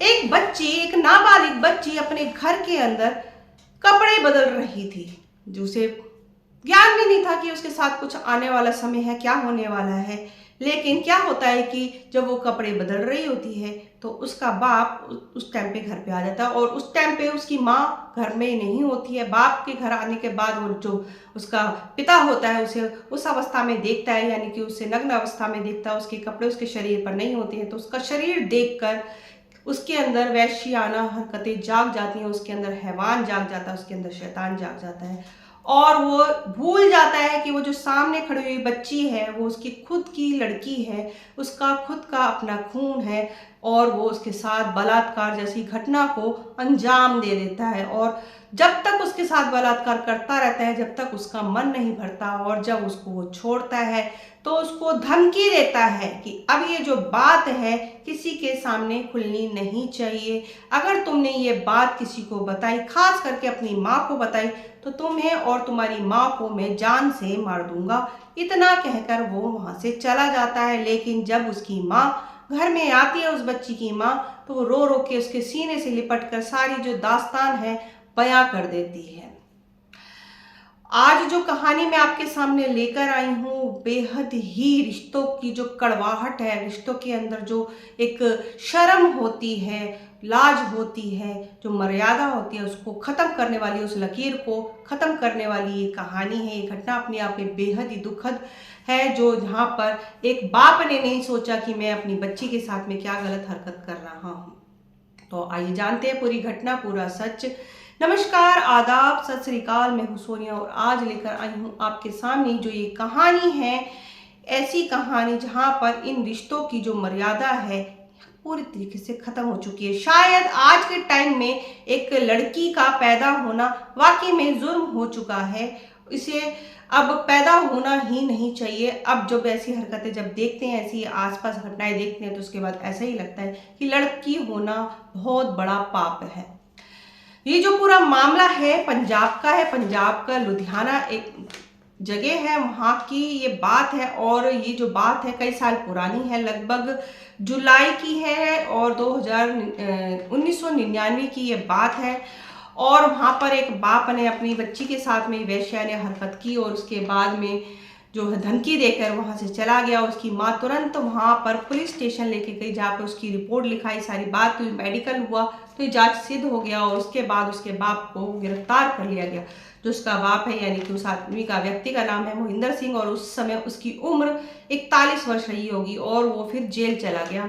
एक बच्ची, एक नाबालिग बच्ची अपने घर के अंदर कपड़े बदल रही थी, जो उसे ज्ञान भी नहीं था कि उसके साथ कुछ आने वाला समय है, क्या होने वाला है। लेकिन क्या होता है कि जब वो कपड़े बदल रही होती है तो उसका बाप उस टाइम पे घर पे आ जाता है, और उस टाइम पे उसकी माँ घर में नहीं होती है। बाप के घर आने के बाद वो जो उसका पिता होता है उसे उस अवस्था में देखता है, यानी कि उसे नग्न अवस्था में देखता है, उसके कपड़े उसके शरीर पर नहीं होते हैं, तो उसका शरीर देखकर उसके अंदर वैश्याना हरकतें जाग जाती हैं, उसके अंदर हैवान जाग जाता है, उसके अंदर शैतान जाग जाता है, और वो भूल जाता है कि वो जो सामने खड़ी हुई बच्ची है वो उसकी खुद की लड़की है, उसका खुद का अपना खून है, और वो उसके साथ बलात्कार जैसी घटना को अंजाम दे देता है। और जब तक उसके साथ बलात्कार करता रहता है, जब तक उसका मन नहीं भरता, और जब उसको वो छोड़ता है तो उसको धमकी देता है कि अब ये जो बात है किसी के सामने खुलनी नहीं चाहिए। अगर तुमने ये बात किसी को बताई, खास करके अपनी माँ को बताई, तो तुम्हें और तुम्हारी माँ को मैं जान से मार दूंगा। इतना कहकर वो वहां से चला जाता है। लेकिन जब उसकी माँ घर में आती है, उस बच्ची की माँ, तो वो रो रो के उसके सीने से लिपट कर सारी जो दास्तान है बयां कर देती है। आज जो कहानी मैं आपके सामने लेकर आई हूँ, बेहद ही रिश्तों की जो कड़वाहट है, रिश्तों के अंदर जो एक शर्म होती है, लाज होती है, जो मर्यादा होती है, उसको खत्म करने वाली, उस लकीर को खत्म करने वाली ये कहानी है। ये घटना अपने आप में बेहद ही दुखद है, जो जहाँ पर एक बाप ने नहीं सोचा कि मैं अपनी बच्ची के साथ में क्या गलत हरकत कर रहा हूँ। तो आइए जानते हैं पूरी घटना, पूरा सच। नमस्कार, आदाब, सत श्री अकाल। मैं हूं सोनिया और आज लेकर आई हूं आपके सामने जो ये कहानी है, ऐसी कहानी जहां पर इन रिश्तों की जो मर्यादा है पूरी तरीके से खत्म हो चुकी है। शायद आज के टाइम में एक लड़की का पैदा होना वाकई में जुर्म हो चुका है। इसे अब पैदा होना ही नहीं चाहिए। अब जब ऐसी हरकतें जब देखते हैं, ऐसी आसपास घटनाएं देखते हैं, तो उसके बाद ऐसा ही लगता है कि लड़की होना बहुत बड़ा पाप है। ये जो पूरा मामला है पंजाब का है, पंजाब का लुधियाना एक जगह है, वहाँ की ये बात है। और ये जो बात है कई साल पुरानी है, लगभग जुलाई की है, और 1999 की ये बात है। और वहाँ पर एक बाप ने अपनी बच्ची के साथ में वेश्या ने हरकत की, और उसके बाद में जो है धमकी देकर वहाँ से चला गया। उसकी माँ तुरंत वहाँ पर पुलिस स्टेशन लेके गई, जहाँ पर उसकी रिपोर्ट लिखाई, सारी बात हुई, मेडिकल हुआ, तो ये जांच सिद्ध हो गया, और उसके बाद उसके बाप को गिरफ्तार कर लिया गया। जो उसका बाप है, यानी कि उस आदमी का, व्यक्ति का नाम है मोहिंदर सिंह, और उस समय उसकी उम्र 41 वर्ष रही होगी, और वो फिर जेल चला गया।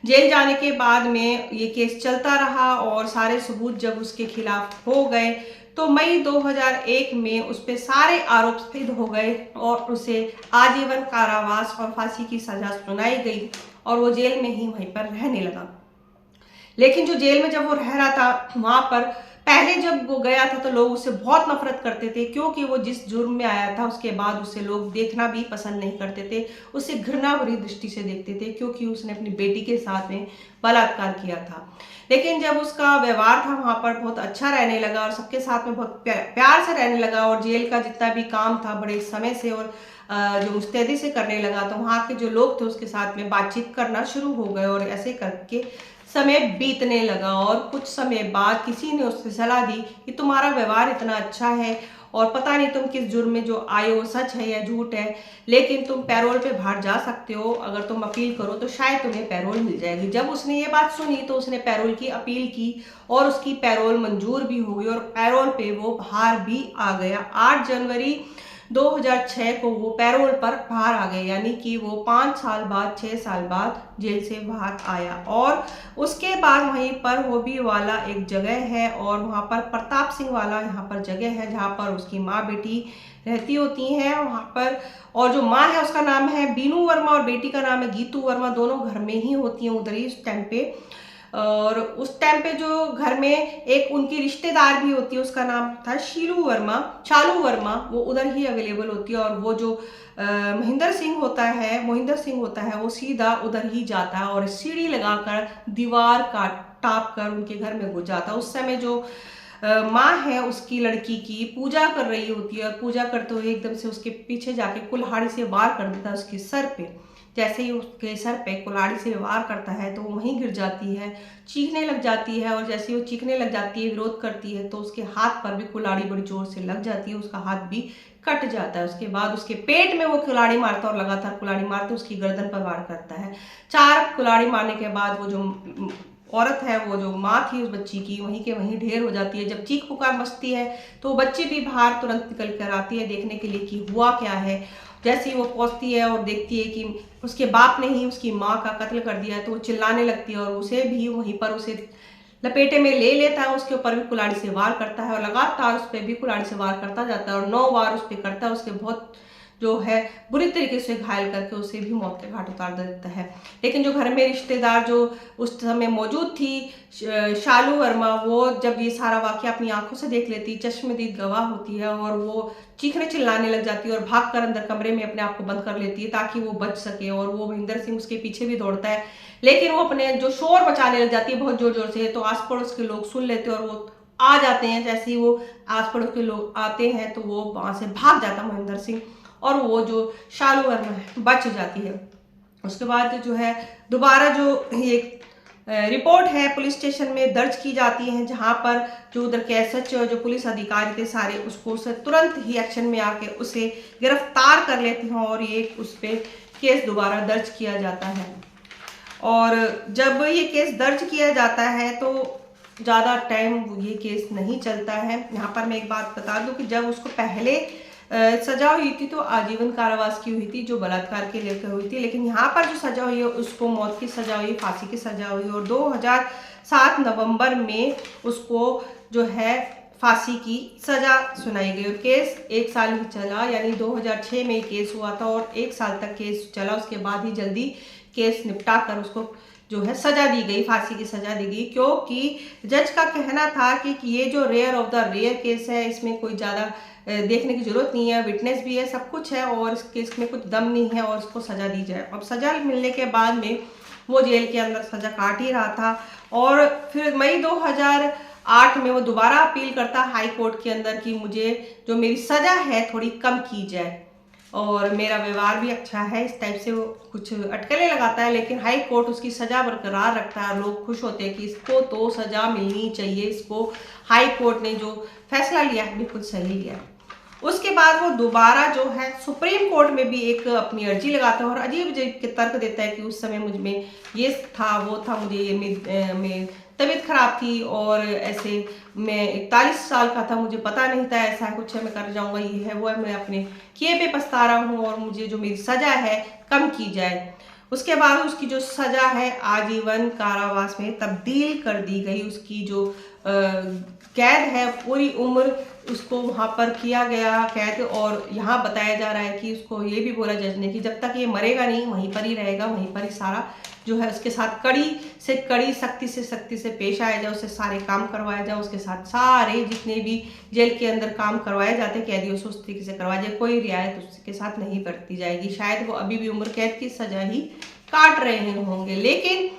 जेल जाने के बाद में ये केस चलता रहा, और सारे सबूत जब उसके खिलाफ हो गए तो मई 2001 में उस पे सारे आरोप सिद्ध हो गए, और उसे आजीवन कारावास और फांसी की सजा सुनाई गई, और वो जेल में ही वहीं पर रहने लगा। लेकिन जो जेल में जब वो रह रहा था, वहां पर पहले जब वो गया था तो लोग उससे बहुत नफरत करते थे, क्योंकि वो जिस जुर्म में आया था उसके बाद उसे लोग देखना भी पसंद नहीं करते थे, उसे घृणा भरी दृष्टि से देखते थे, क्योंकि उसने अपनी बेटी के साथ में बलात्कार किया था। लेकिन जब उसका व्यवहार था वहां पर बहुत अच्छा रहने लगा, और सबके साथ में बहुत प्यार से रहने लगा, और जेल का जितना भी काम था बड़े समय से और जो मुस्तैदी से करने लगा, तो वहाँ के जो लोग थे उसके साथ में बातचीत करना शुरू हो गए, और ऐसे करके समय बीतने लगा। और कुछ समय बाद किसी ने उससे सलाह दी कि तुम्हारा व्यवहार इतना अच्छा है, और पता नहीं तुम किस जुर्म में जो आए हो सच है या झूठ है, लेकिन तुम पैरोल पे बाहर जा सकते हो, अगर तुम अपील करो तो शायद तुम्हें पैरोल मिल जाएगी। जब उसने ये बात सुनी तो उसने पैरोल की अपील की, और उसकी पैरोल मंजूर भी हो गई, और पैरोल पे वो बाहर भी आ गया। 8 जनवरी 2006 को वो पैरोल पर बाहर आ गए, यानी कि वो 5 साल बाद, 6 साल बाद जेल से बाहर आया। और उसके बाद वहीं पर होबी वाला एक जगह है, और वहाँ पर प्रताप सिंह वाला यहाँ पर जगह है, जहाँ पर उसकी माँ बेटी रहती होती हैं वहाँ पर। और जो माँ है उसका नाम है बीनू वर्मा, और बेटी का नाम है गीतू वर्मा। दोनों घर में ही होती हैं उधर ही उस टाइम पे। और उस टाइम पे जो घर में एक उनकी रिश्तेदार भी होती है, उसका नाम था शीलू वर्मा, चालू वर्मा, वो उधर ही अवेलेबल होती है। और वो जो मोहिंदर सिंह होता है वो सीधा उधर ही जाता है, और सीढ़ी लगाकर दीवार का टाप कर उनके घर में घुस जाता है। उस समय जो माँ है उसकी लड़की की पूजा कर रही होती है, और पूजा करते हुए एकदम से उसके पीछे जाके कुल्हाड़ी से वार कर देता है उसके सर पे, जैसे ही उसके सर पे कुल्हाड़ी से वार करता है तो वो वहीं गिर जाती है, चीखने लग जाती है, और जैसे ही वो चीखने लग जाती है, विरोध करती है, तो उसके हाथ पर भी कुल्हाड़ी बड़ी जोर से लग जाती है, उसका हाथ भी कट जाता है। उसके बाद उसके पेट में वो कुल्हाड़ी मारता है और लगातार कुल्हाड़ी मारते उसकी गर्दन पर वार करता है। 4 कुल्हाड़ी मारने के बाद वो जो औरत है, वो जो माँ थी उस बच्ची की, वहीं के वहीं ढेर हो जाती है। जब चीख पुकार मचती है तो बच्ची भी बाहर तुरंत निकल कर आती है देखने के लिए कि हुआ क्या है। जैसे ही वो पहुंचती है और देखती है कि उसके बाप ने ही उसकी माँ का कत्ल कर दिया है, तो वो चिल्लाने लगती है और उसे भी वहीं पर उसे लपेटे में ले लेता है। उसके ऊपर भी कुल्हाड़ी से वार करता है और लगातार उस पर भी कुल्हाड़ी से वार करता जाता है और 9 वार उस पर करता है। उसके बहुत जो है बुरी तरीके से घायल करके उसे भी मौत के घाट उतार देता है। लेकिन जो घर में रिश्तेदार जो उस समय मौजूद थी, शालू वर्मा, वो जब ये सारा वाकया अपनी आंखों से देख लेती, चश्मदीद गवाह होती है और वो चीखने चिल्लाने लग जाती है और भागकर अंदर कमरे में अपने आप को बंद कर लेती है ताकि वो बच सके। और वो महेंद्र सिंह उसके पीछे भी दौड़ता है, लेकिन वो अपने जो शोर मचाने लग जाती है बहुत जोर जोर से, तो आस पड़ोस के लोग सुन लेते हैं और वो आ जाते हैं। जैसे ही वो आस पड़ोस के लोग आते हैं तो वो वहां से भाग जाता महेंद्र सिंह और वो जो शालू वर्मा है बच जाती है। उसके बाद जो है दोबारा जो एक रिपोर्ट है पुलिस स्टेशन में दर्ज की जाती है, जहां पर जो उधर के एसएच जो पुलिस अधिकारी थे सारे उसको उसे तुरंत ही एक्शन में आके उसे गिरफ्तार कर लेते हैं और ये उस पर केस दोबारा दर्ज किया जाता है। और जब ये केस दर्ज किया जाता है तो ज़्यादा टाइम ये केस नहीं चलता है। यहाँ पर मैं एक बात बता दूं कि जब उसको पहले सजा हुई थी तो आजीवन कारावास की हुई थी, जो बलात्कार के लेकर हुई थी, लेकिन यहाँ पर जो सजा हुई है उसको मौत की सजा हुई, फांसी की सजा हुई और 2007 नवंबर में उसको जो है फांसी की सजा सुनाई गई। और केस 1 साल ही चला, यानी 2006 में केस हुआ था और 1 साल तक केस चला। उसके बाद ही जल्दी केस निपटा कर उसको जो है सजा दी गई, फांसी की सजा दी गई, क्योंकि जज का कहना था कि ये जो rare of the rare case है, इसमें कोई ज़्यादा देखने की जरूरत नहीं है, विटनेस भी है, सब कुछ है और इस केस में कुछ दम नहीं है और इसको सजा दी जाए। अब सजा मिलने के बाद में वो जेल के अंदर सजा काट ही रहा था और फिर मई 2008 में वो दोबारा अपील करता हाई कोर्ट के अंदर कि मुझे जो मेरी सजा है थोड़ी कम की जाए और मेरा व्यवहार भी अच्छा है, इस टाइप से वो कुछ अटकलें लगाता है। लेकिन हाई कोर्ट उसकी सजा बरकरार रखता है और लोग खुश होते हैं कि इसको तो सजा मिलनी चाहिए, इसको हाई कोर्ट ने जो फैसला लिया है बिल्कुल सही लिया है। उसके बाद वो दोबारा जो है सुप्रीम कोर्ट में भी एक अपनी अर्जी लगाता है और अजीब अजीब के तर्क देता है कि उस समय मुझ में ये था वो था, मुझे ये तबीयत खराब थी और ऐसे मैं 41 साल का था, मुझे पता नहीं था ऐसा कुछ है, मैं कर जाऊंगा, ये है वो है, मैं अपने किए पे पछता रहा हूँ और मुझे जो मेरी सजा है कम की जाए। उसके बाद उसकी जो सजा है आजीवन कारावास में तब्दील कर दी गई। उसकी जो कैद है पूरी उम्र उसको वहाँ पर किया गया कैद। और यहाँ बताया जा रहा है कि उसको ये भी बोला जज ने कि जब तक ये मरेगा नहीं वहीं पर ही रहेगा, वहीं पर ही सारा जो है उसके साथ कड़ी से कड़ी सख्ती से पेश आया जाए, उससे सारे काम करवाए जाए, उसके साथ सारे जितने भी जेल के अंदर काम करवाए जाते कैदियों से उस तरीके से करवाया जाए, कोई रियायत उसके साथ नहीं बरती जाएगी। शायद वो अभी भी उम्र कैद की सजा ही काट रहे होंगे। लेकिन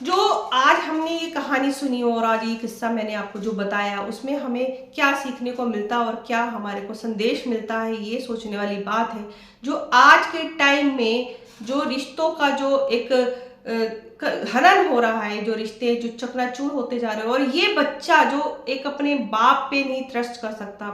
जो आज हमने ये कहानी सुनी और आज ये किस्सा मैंने आपको जो बताया उसमें हमें क्या सीखने को मिलता और क्या हमारे को संदेश मिलता है, ये सोचने वाली बात है। जो आज के टाइम में जो रिश्तों का जो एक हनन हो रहा है, जो रिश्ते जो चकनाचूर होते जा रहे हैं और ये बच्चा जो एक अपने बाप पे नहीं ट्रस्ट कर सकता,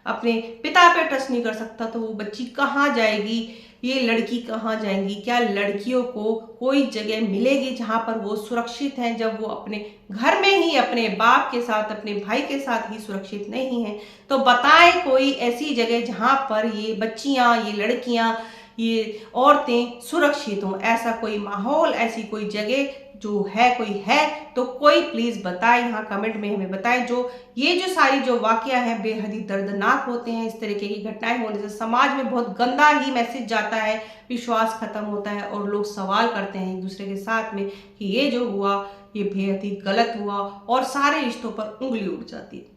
अपने पिता पे ट्रस्ट नहीं कर सकता, तो वो बच्ची कहाँ जाएगी, ये लड़की कहाँ जाएंगी? क्या लड़कियों को कोई जगह मिलेगी जहां पर वो सुरक्षित हैं, जब वो अपने घर में ही अपने बाप के साथ अपने भाई के साथ ही सुरक्षित नहीं है? तो बताएं कोई ऐसी जगह जहां पर ये बच्चियां, ये लड़कियां, ये औरतें सुरक्षित हों, ऐसा कोई माहौल, ऐसी कोई जगह जो है, कोई है तो कोई प्लीज बताए, यहाँ कमेंट में हमें बताएं। जो ये जो सारी जो वाकया है बेहद ही दर्दनाक होते हैं, इस तरीके की घटनाएं होने से समाज में बहुत गंदा ही मैसेज जाता है, विश्वास खत्म होता है और लोग सवाल करते हैं एक दूसरे के साथ में कि ये जो हुआ ये बेहद ही गलत हुआ और सारे रिश्तों पर उंगली उठ जाती है।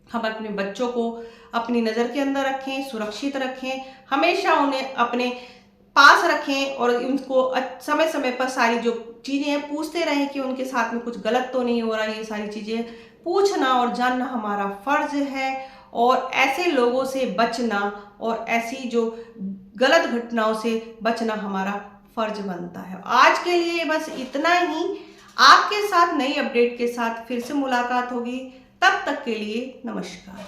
हम अपने बच्चों को अपनी नज़र के अंदर रखें, सुरक्षित रखें, हमेशा उन्हें अपने पास रखें और उनको समय समय पर सारी जो चीज़ें हैं पूछते रहें कि उनके साथ में कुछ गलत तो नहीं हो रहा। ये सारी चीज़ें पूछना और जानना हमारा फर्ज है और ऐसे लोगों से बचना और ऐसी जो गलत घटनाओं से बचना हमारा फर्ज बनता है। आज के लिए बस इतना ही। आपके साथ नई अपडेट के साथ फिर से मुलाकात होगी। तब तक के लिए नमस्कार।